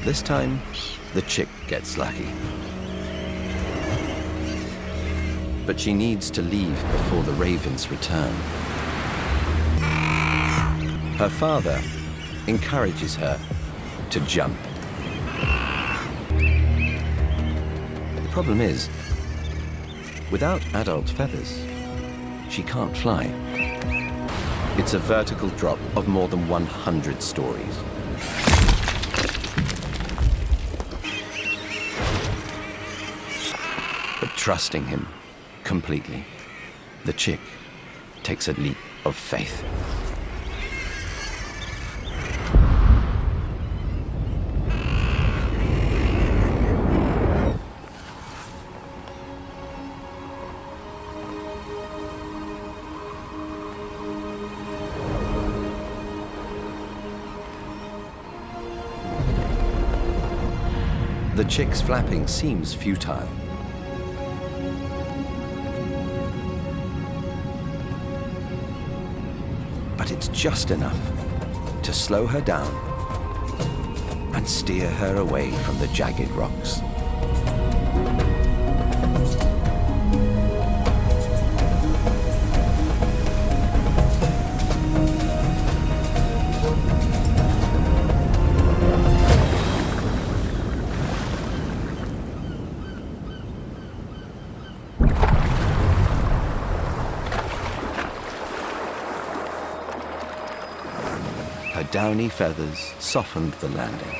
This time, the chick gets lucky. But she needs to leave before the ravens return. Her father encourages her to jump. The problem is, without adult feathers, she can't fly. It's a vertical drop of more than 100 stories. But trusting him completely, the chick takes a leap of faith. The chick's flapping seems futile. But it's just enough to slow her down and steer her away from the jagged rocks. Her downy feathers softened the landing.